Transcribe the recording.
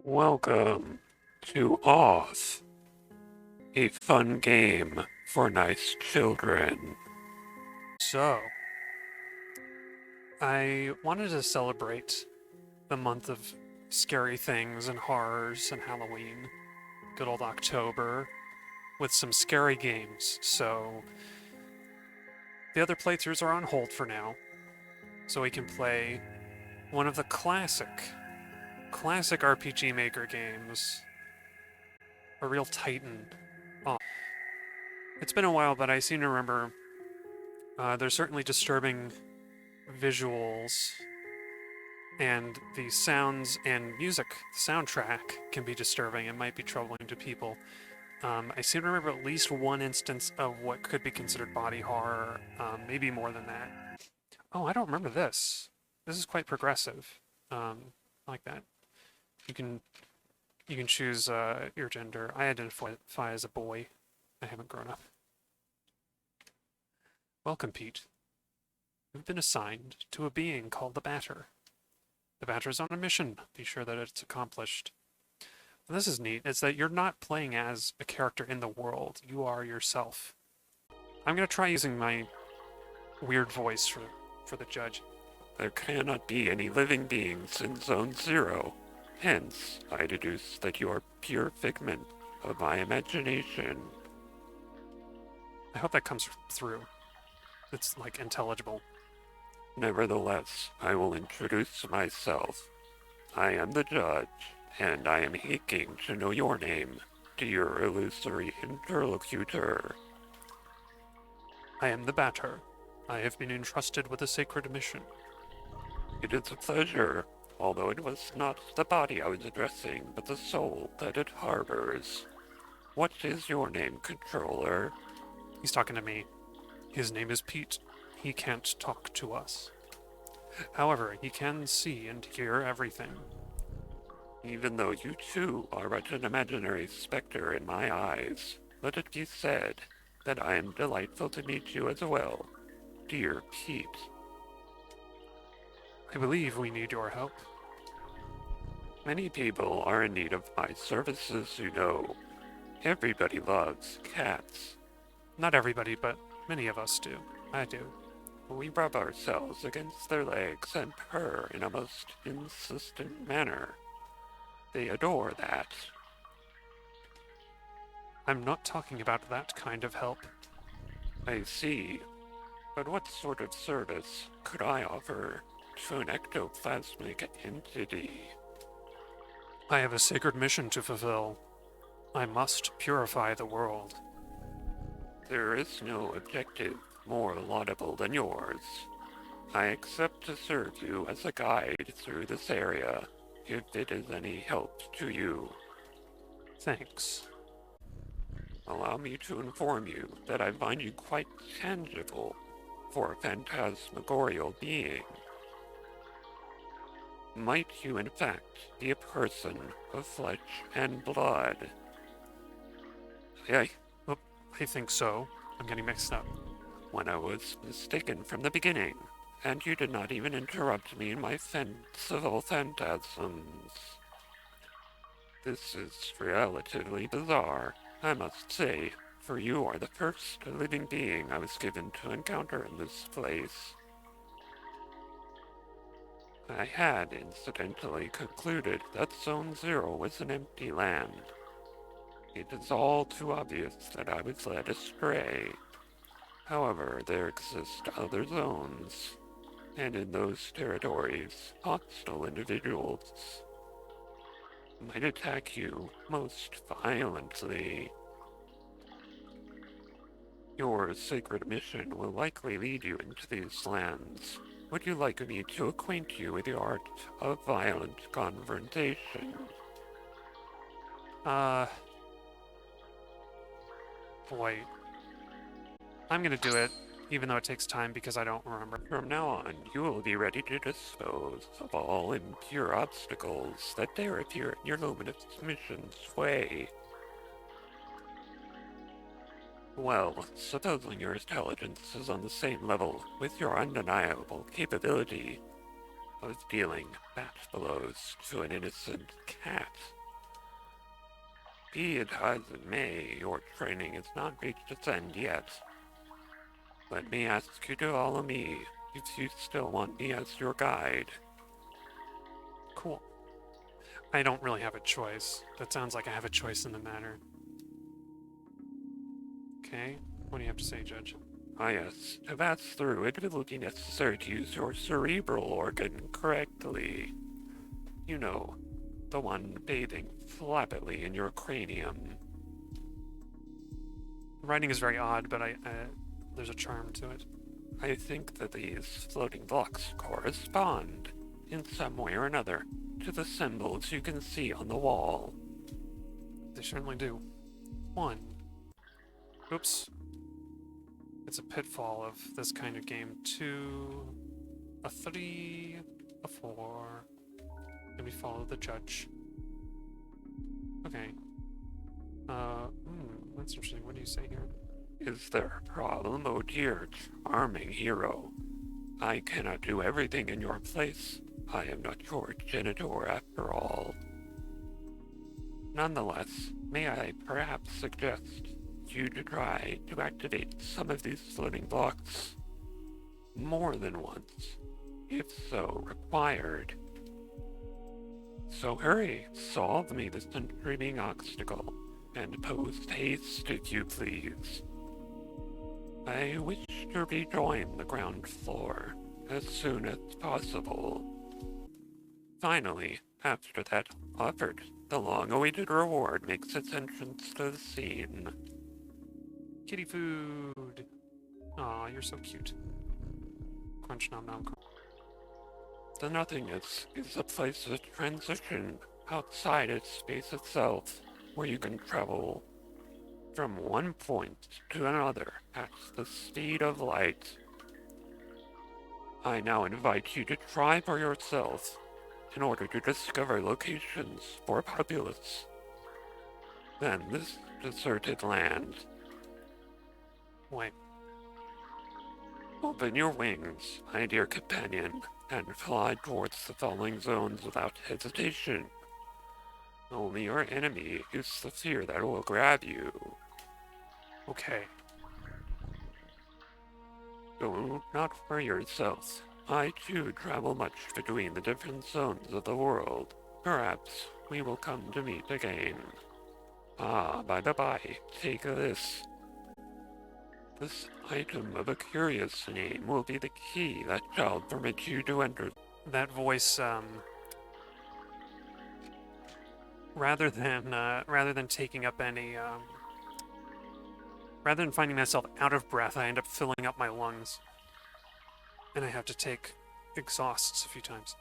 Welcome to Oz, a fun game for nice children. So, I wanted to celebrate the month of scary things and horrors and Halloween, good old October, with some scary games. So, the other playthroughs are on hold for now, so we can play one of the classic RPG Maker games, a real titan. Oh, it's been a while, but I seem to remember there's certainly disturbing visuals, and the sounds and music, the soundtrack, can be disturbing and might be troubling to people. I seem to remember at least one instance of what could be considered body horror, maybe more than that. Oh, I don't remember this. This is quite progressive. I like that. You can you can choose your gender. I identify as a boy. I haven't grown up. Welcome, Pete. You've been assigned to a being called the Batter. The Batter is on a mission. Be sure that it's accomplished. And this is neat. It's that you're not playing as a character in the world. You are yourself. I'm gonna try using my weird voice for the judge. There cannot be any living beings in Zone Zero. Hence, I deduce that you are pure figment of my imagination. I hope that comes through. It's like intelligible. Nevertheless, I will introduce myself. I am the judge, and I am aching to know your name, dear illusory interlocutor. I am the Batter. I have been entrusted with a sacred mission. It is a pleasure, although it was not the body I was addressing, but the soul that it harbors. What is your name, controller? He's talking to me. His name is Pete. He can't talk to us. However, he can see and hear everything. Even though you too are but an imaginary specter in my eyes, let it be said that I am delightful to meet you as well, dear Pete. I believe we need your help. Many people are in need of my services, you know. Everybody loves cats. Not everybody, but many of us do. I do. We rub ourselves against their legs and purr in a most insistent manner. They adore that. I'm not talking about that kind of help. I see. But what sort of service could I offer to an ectoplasmic entity? I have a sacred mission to fulfill. I must purify the world. There is no objective more laudable than yours. I accept to serve you as a guide through this area, if it is any help to you. Thanks. Allow me to inform you that I find you quite tangible for a phantasmagorial being. Might you in fact be a person of flesh and blood? I think so. I'm getting mixed up. When I was mistaken from the beginning, and you did not even interrupt me in my fanciful phantasms. This is relatively bizarre, I must say, for you are the first living being I was given to encounter in this place. I had incidentally concluded that Zone Zero was an empty land. It is all too obvious that I was led astray. However, there exist other zones, and in those territories, hostile individuals might attack you most violently. Your sacred mission will likely lead you into these lands. Would you like me to acquaint you with the art of violent confrontation? Boy. I'm gonna do it, even though it takes time because I don't remember. From now on, you will be ready to dispose of all impure obstacles that dare appear in your luminous mission's way. Well, supposing your intelligence is on the same level with your undeniable capability of dealing bat blows to an innocent cat, Be it as it may, your training has not reached its end yet. Let me ask you to follow me if you still want me as your guide. Cool. I don't really have a choice. That sounds like I have a choice in the matter. Okay. What do you have to say, Judge? Ah yes, to pass through it will be necessary to use your cerebral organ correctly. You know, the one bathing flappily in your cranium. The writing is very odd, but there's a charm to it. I think that these floating blocks correspond, in some way or another, to the symbols you can see on the wall. They certainly do. 1. Oops. It's a pitfall of this kind of game. 2. A 3. A 4. And we follow the judge. Okay. That's interesting. What do you say here? Is there a problem, oh dear, charming hero? I cannot do everything in your place. I am not your genitor after all. Nonetheless, may I perhaps suggest you to try to activate some of these floating blocks more than once, if so required. So hurry, solve me this intriguing obstacle, and post haste if you please. I wish to rejoin the ground floor as soon as possible. Finally, after that effort, the long-awaited reward makes its entrance to the scene. Kitty food! Aw, you're so cute. Crunch nom nom crunch. The nothingness is a place of transition outside its space itself, where you can travel from one point to another at the speed of light. I now invite you to try for yourself in order to discover locations for populace. Then this deserted land. Wait. Open your wings, my dear companion, and fly towards the falling zones without hesitation. Only your enemy is the fear that will grab you. Okay. Do not worry yourself. I too travel much between the different zones of the world. Perhaps we will come to meet again. Ah, by the by, take this. This item of a curious name will be the key that shall permit you to enter. That voice, rather than taking up any, rather than finding myself out of breath, I end up filling up my lungs. And I have to take exhausts a few times.